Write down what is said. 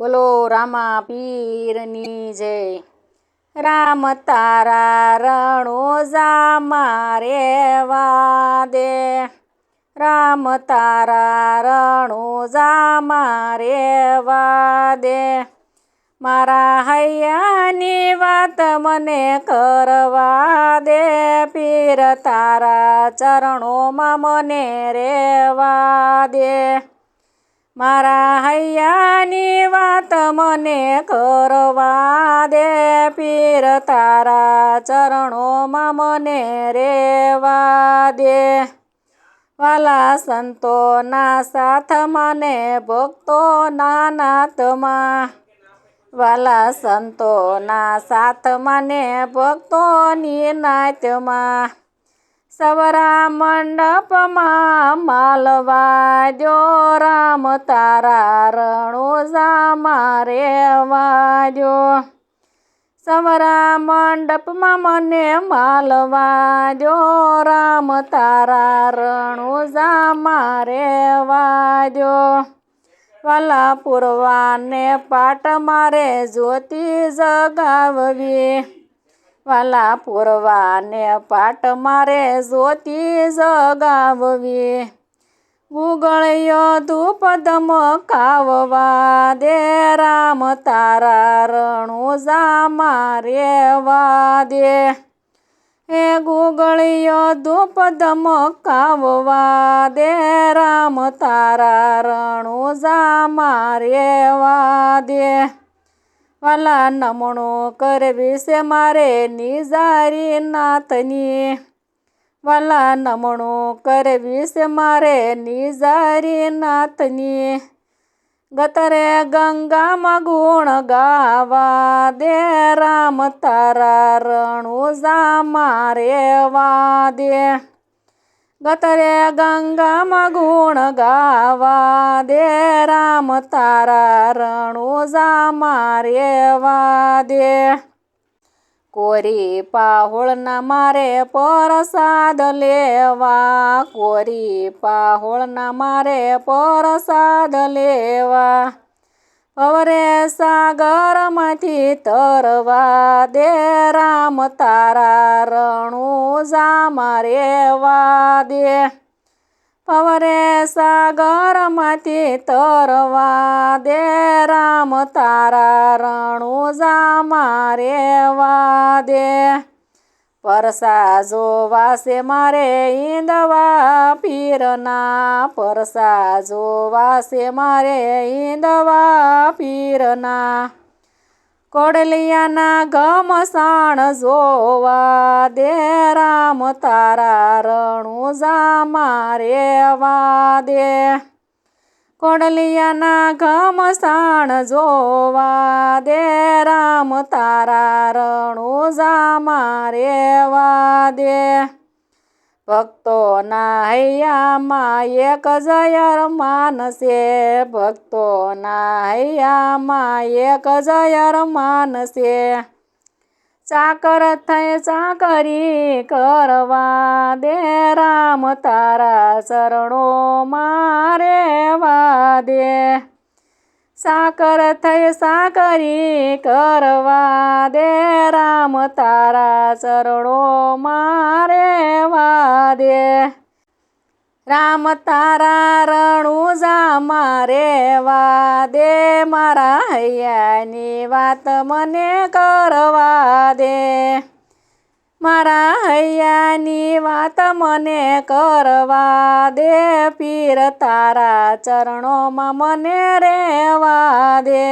બોલો રામા પીરની જય। રામ તારા રણુજામાં રેવા દે, રામ તારા રણુજામાં રેવા દે, મારા હૈયાની વાત મને કરવા દે, પીર તારા ચરણોમાં મને રેવા દે, મારા હૈયાની વાત મને કરવા દે, પીર તારા ચરણોમાં મને રેવા દે, વાલા સંતોના સાથમાં ને ભક્તોના નાથમાં, વાલા સંતોના સાથમાં ને ભક્તોની નાથમાં, સવરા મંડપમાં માલવા દો, રામ તારા રણુજામાં રેવા દો, સવરા મંડપમાં મને માલવા દો, રામ તારા રણુજામાં રેવા દો, વાલા પૂર્વાને પાટ મારે જ્યોતિ જગાવવી, વાલા પૂર્વાને પાટ મારે જ્યોતિ જગાવવી, ગુગળિયો ધૂપ ધમકાવવા દે, રામ તારા રણુજામાં રેવા દે, એ ગુગળિયો ધૂપ ધમકાવવા દે, રામ તારા રણુજામાં રેવા દે, વાલા નમણું કરવી છે મારે નિજારી નાથની, વાલા નમણું કરવી છે મારે નિજારી નાથની, ગતરે ગંગામાં ગુણ ગાવા દે, રામ તારા રણુજામાં રેવા દે, ગતરે ગંગામાં ગુણ ગાવા દે, રામ તારા રણુજામાં રેવા દે, કોરી પાહોળના મારે પ્રસાદ લેવા, કોરી પાહોળના મારે પ્રસાદ લેવા, અવરે સાગરમાંથી તરવા દે, રામ તારા રણુજામાં રેવા દે, પવરે સાગરમાંથી તરવા દે, રામ તારા રણુજામાં રેવા દે, પરસા જોવા છે મારે ઈંદવા પીરના, પરસા જોવા છે મારે ઈંદવા પીરના, કોડલિયાના ઘમસાણ જોવા દે, રામ તારા રણુજામાં રેવા દે, કોડલિયાના ઘમસાણ જોવા દે, રામ તારા રણુજામાં રેવા દે, ભક્તોના હૈયામાં એક જય રમાન છે, ભક્તોના હૈયામાં એક જય રમાન છે, ચાકર થઈ ચાકરી કરવા દે, રામ તારા ચરણોમાં રેવા દે, સાકર થઈ સાકરી કરવા દે, રામ તારા ચરણોમાં રેવા દે, રામ તારા રણુજામાં રેવા દે, મારા હૈયાની વાત મને કરવા દે, મારા હૈયાની વાત મને કરવા દે, પીર તારા ચરણોમાં મને રેવા દે।